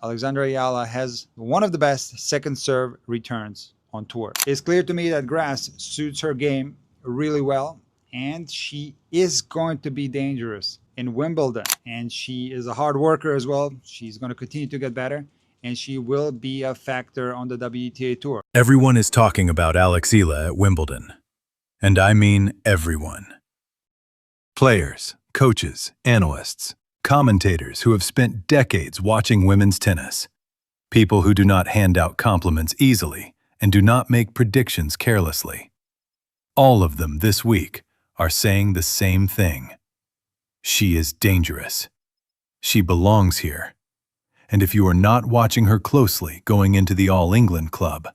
Alexandra Eala has one of the best second serve returns on tour. It's clear to me that grass suits her game really well, and she is going to be dangerous in Wimbledon. And she is a hard worker as well. She's going to continue to get better, and she will be a factor on the WTA Tour. Everyone is talking about Alex Eala at Wimbledon. And I mean everyone. Players, coaches, analysts, commentators who have spent decades watching women's tennis. People who do not hand out compliments easily and do not make predictions carelessly. All of them this week are saying the same thing. She is dangerous. She belongs here. And if you are not watching her closely going into the All England Club,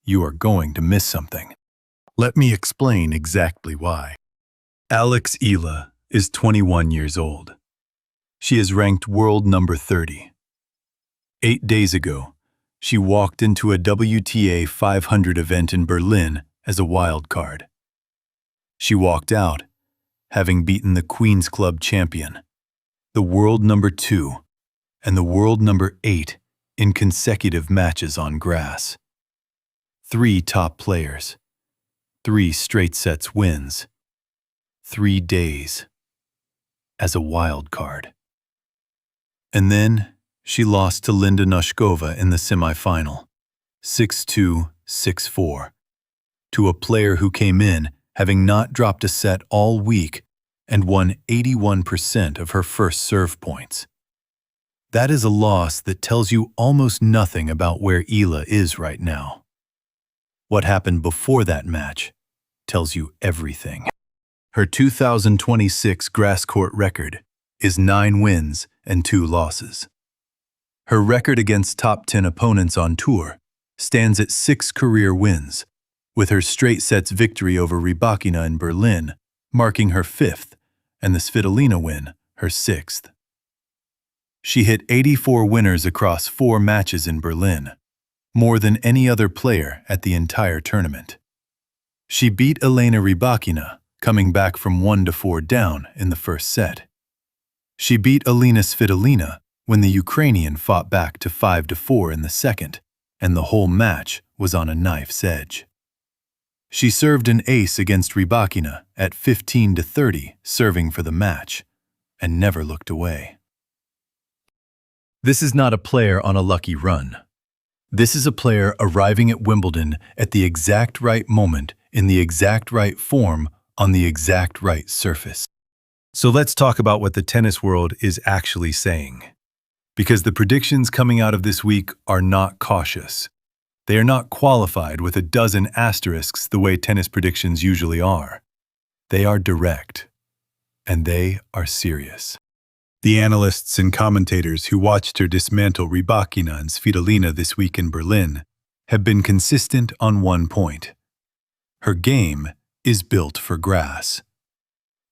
you are going to miss something. Let me explain exactly why. Alex Eala is 21 years old. She is ranked world number 30. 8 days ago, she walked into a WTA 500 event in Berlin as a wild card. She walked out, having beaten the Queen's Club champion, the world number 2, and the world number 8 in consecutive matches on grass. 3 top players, 3 straight sets wins, 3 days as a wild card. And then she lost to Linda Noskova in the semifinal, 6-2, 6-4, to a player who came in having not dropped a set all week and won 81% of her first serve points. That is a loss that tells you almost nothing about where Eala is right now. What happened before that match tells you everything. Her 2026 grass court record is 9 wins and 2 losses. Her record against top 10 opponents on tour stands at 6 career wins, with her straight sets victory over Rybakina in Berlin marking her 5th and the Svitolina win her 6th. She hit 84 winners across 4 matches in Berlin, more than any other player at the entire tournament. She beat Elena Rybakina, coming back from 1-4 down in the first set. She beat Elena Svitolina when the Ukrainian fought back to 5-4 in the second, and the whole match was on a knife's edge. She served an ace against Rybakina at 15-30 serving for the match, and never looked away. This is not a player on a lucky run. This is a player arriving at Wimbledon at the exact right moment, in the exact right form, on the exact right surface. So let's talk about what the tennis world is actually saying. Because the predictions coming out of this week are not cautious. They are not qualified with a dozen asterisks the way tennis predictions usually are. They are direct. And they are serious. The analysts and commentators who watched her dismantle Rybakina and Svitolina this week in Berlin have been consistent on one point. Her game is built for grass.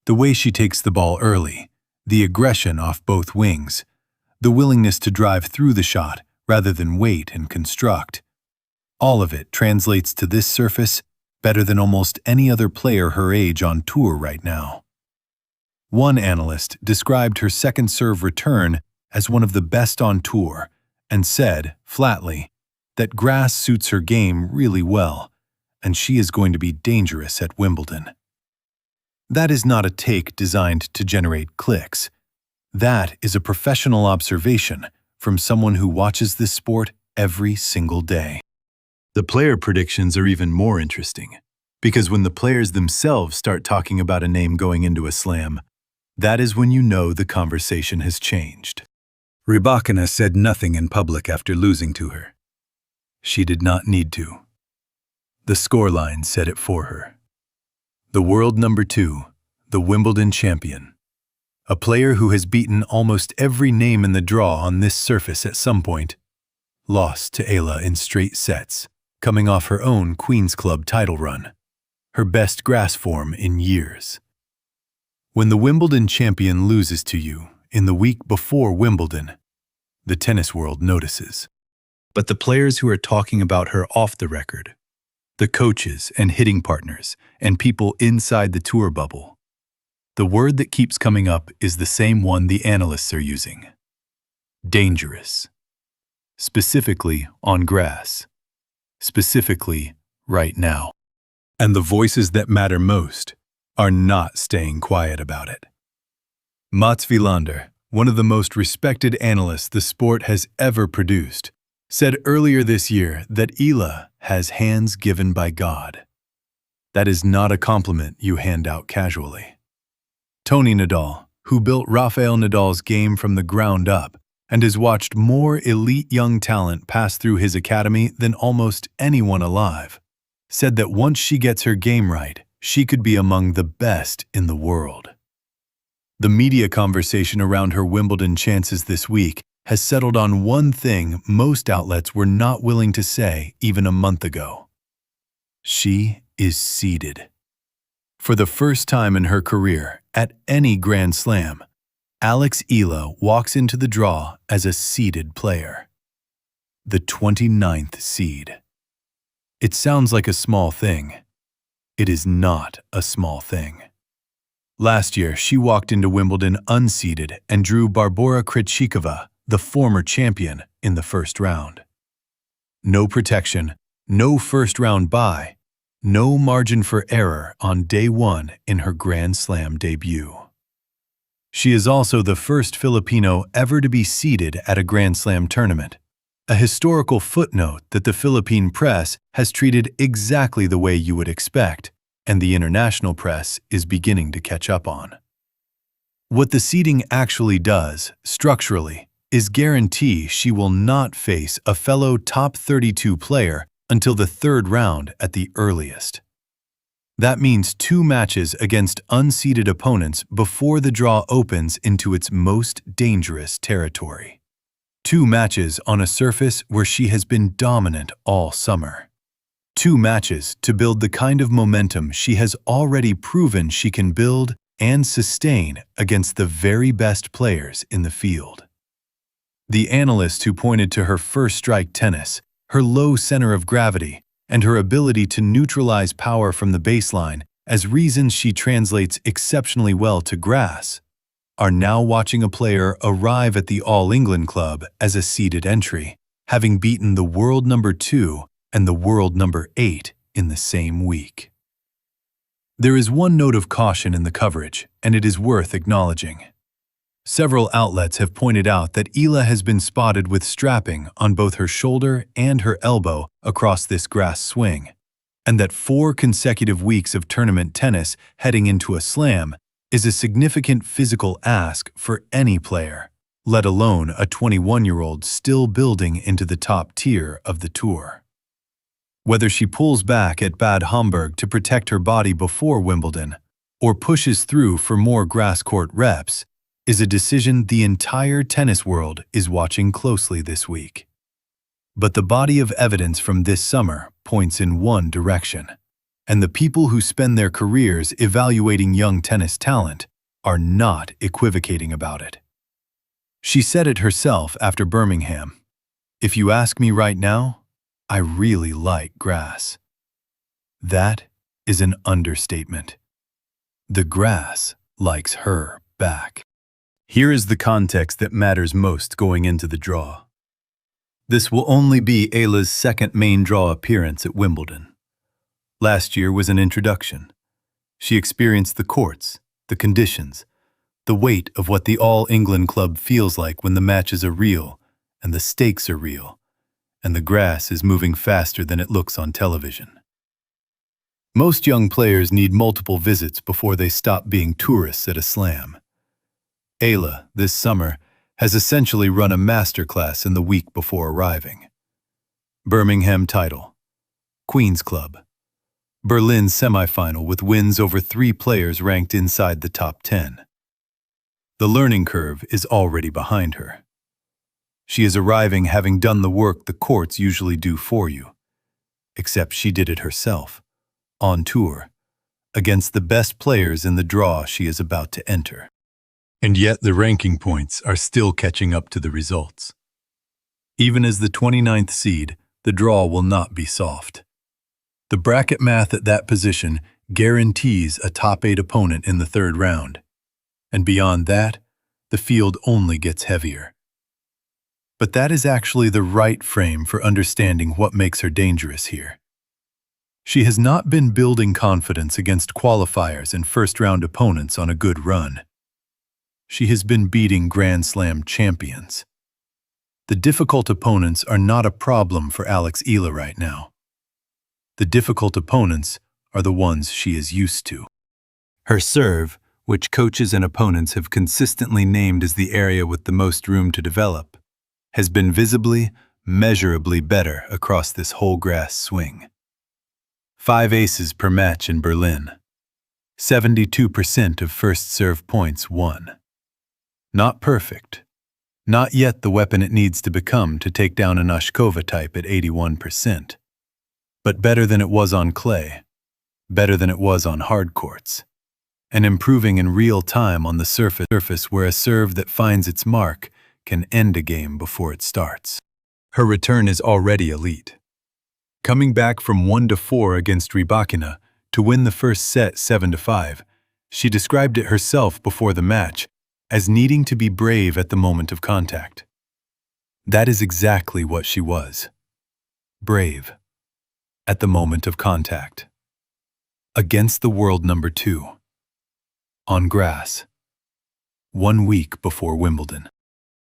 The way she takes the ball early, the aggression off both wings, the willingness to drive through the shot rather than wait and construct, all of it translates to this surface better than almost any other player her age on tour right now. One analyst described her second serve return as one of the best on tour and said, flatly, that grass suits her game really well, and she is going to be dangerous at Wimbledon. That is not a take designed to generate clicks. That is a professional observation from someone who watches this sport every single day. The player predictions are even more interesting, because when the players themselves start talking about a name going into a slam, that is when you know the conversation has changed. Rybakina said nothing in public after losing to her. She did not need to. The scoreline said it for her. The world number 2, the Wimbledon champion. A player who has beaten almost every name in the draw on this surface at some point, lost to Eala in straight sets, coming off her own Queen's Club title run, her best grass form in years. When the Wimbledon champion loses to you in the week before Wimbledon, the tennis world notices. But the players who are talking about her off the record, the coaches and hitting partners and people inside the tour bubble, the word that keeps coming up is the same one the analysts are using. Dangerous. specifically on grass, specifically right now. And the voices that matter most are not staying quiet about it. Mats Wilander, one of the most respected analysts the sport has ever produced, said earlier this year that Eala has hands given by God. That is not a compliment you hand out casually. Tony Nadal, who built Rafael Nadal's game from the ground up and has watched more elite young talent pass through his academy than almost anyone alive, said that once she gets her game right, she could be among the best in the world. The media conversation around her Wimbledon chances this week has settled on one thing most outlets were not willing to say even a month ago. She is seeded. For the first time in her career, at any Grand Slam, Alex Eala walks into the draw as a seeded player. The 29th seed. It sounds like a small thing. It is not a small thing. Last year, she walked into Wimbledon unseeded and drew Barbora Krejcikova, the former champion, in the first round. No protection, no first-round bye, no margin for error on day one in her Grand Slam debut. She is also the first Filipino ever to be seeded at a Grand Slam tournament, a historical footnote that the Philippine press has treated exactly the way you would expect, and the international press is beginning to catch up on. What the seeding actually does, structurally, is guarantee she will not face a fellow top 32 player until the third round at the earliest. That means 2 matches against unseeded opponents before the draw opens into its most dangerous territory. 2 matches on a surface where she has been dominant all summer. 2 matches to build the kind of momentum she has already proven she can build and sustain against the very best players in the field. The analysts who pointed to her first strike tennis, her low center of gravity, and her ability to neutralize power from the baseline as reasons she translates exceptionally well to grass, are now watching a player arrive at the All England Club as a seeded entry, having beaten the world number 2 and the world number 8 in the same week. There is one note of caution in the coverage, and it is worth acknowledging. Several outlets have pointed out that Eala has been spotted with strapping on both her shoulder and her elbow across this grass swing, and that 4 consecutive weeks of tournament tennis heading into a slam is a significant physical ask for any player, let alone a 21-year-old still building into the top tier of the tour. Whether she pulls back at Bad Homburg to protect her body before Wimbledon, or pushes through for more grass court reps, is a decision the entire tennis world is watching closely this week. But the body of evidence from this summer points in one direction, and the people who spend their careers evaluating young tennis talent are not equivocating about it. She said it herself after Birmingham. "If you ask me right now, I really like grass." That is an understatement. The grass likes her back. Here is the context that matters most going into the draw. This will only be Eala's second main draw appearance at Wimbledon. Last year was an introduction. She experienced the courts, the conditions, the weight of what the All England Club feels like when the matches are real and the stakes are real, and the grass is moving faster than it looks on television. Most young players need multiple visits before they stop being tourists at a slam. Eala, this summer, has essentially run a masterclass in the week before arriving. Birmingham title, Queen's Club, Berlin semifinal with wins over 3 players ranked inside the top 10. The learning curve is already behind her. She is arriving having done the work the courts usually do for you, except she did it herself, on tour, against the best players in the draw she is about to enter. And yet the ranking points are still catching up to the results. Even as the 29th seed, the draw will not be soft. The bracket math at that position guarantees a top 8 opponent in the third round, and beyond that, the field only gets heavier. But that is actually the right frame for understanding what makes her dangerous here. She has not been building confidence against qualifiers and first-round opponents on a good run. She has been beating Grand Slam champions. The difficult opponents are not a problem for Alex Eala right now. The difficult opponents are the ones she is used to. Her serve, which coaches and opponents have consistently named as the area with the most room to develop, has been visibly, measurably better across this whole grass swing. 5 aces per match in Berlin. 72% of first serve points won. Not perfect. Not yet the weapon it needs to become to take down a Noskova type at 81%. But better than it was on clay. Better than it was on hard courts. And improving in real time on the surface where a serve that finds its mark can end a game before it starts. Her return is already elite. Coming back from 1-4 against Rybakina to win the first set 7-5, she described it herself before the match as needing to be brave at the moment of contact. That is exactly what she was. Brave. At the moment of contact. Against the world number 2. On grass. 1 week before Wimbledon.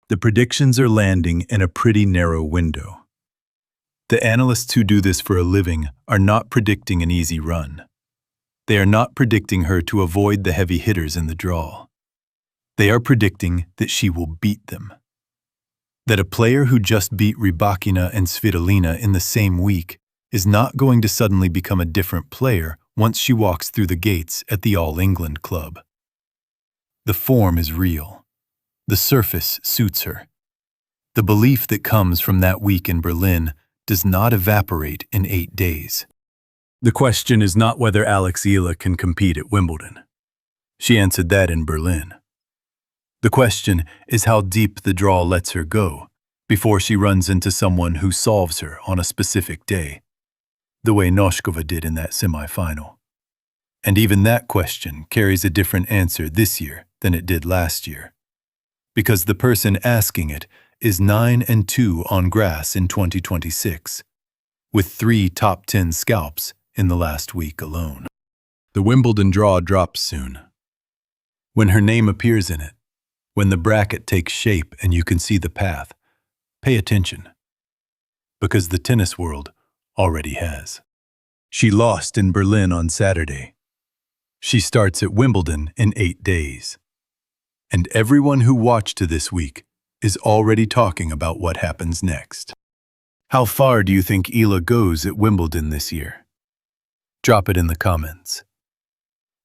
The predictions are landing in a pretty narrow window. The analysts who do this for a living are not predicting an easy run. They are not predicting her to avoid the heavy hitters in the draw. They are predicting that she will beat them. That a player who just beat Rybakina and Svitolina in the same week is not going to suddenly become a different player once she walks through the gates at the All England Club. The form is real. The surface suits her. The belief that comes from that week in Berlin does not evaporate in 8 days. The question is not whether Alex Eala can compete at Wimbledon. She answered that in Berlin. The question is how deep the draw lets her go before she runs into someone who solves her on a specific day, the way Noskova did in that semifinal. And even that question carries a different answer this year than it did last year, because the person asking it is 9-2 on grass in 2026, with 3 top 10 scalps in the last week alone. The Wimbledon draw drops soon. When her name appears in it, when the bracket takes shape and you can see the path, pay attention, because the tennis world already has. She lost in Berlin on Saturday. She starts at Wimbledon in 8 days. And everyone who watched to this week is already talking about what happens next. How far do you think Eala goes at Wimbledon this year? Drop it in the comments.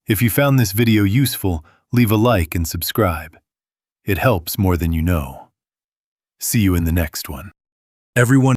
If you found this video useful, leave a like and subscribe. It helps more than you know. See you in the next one. Everyone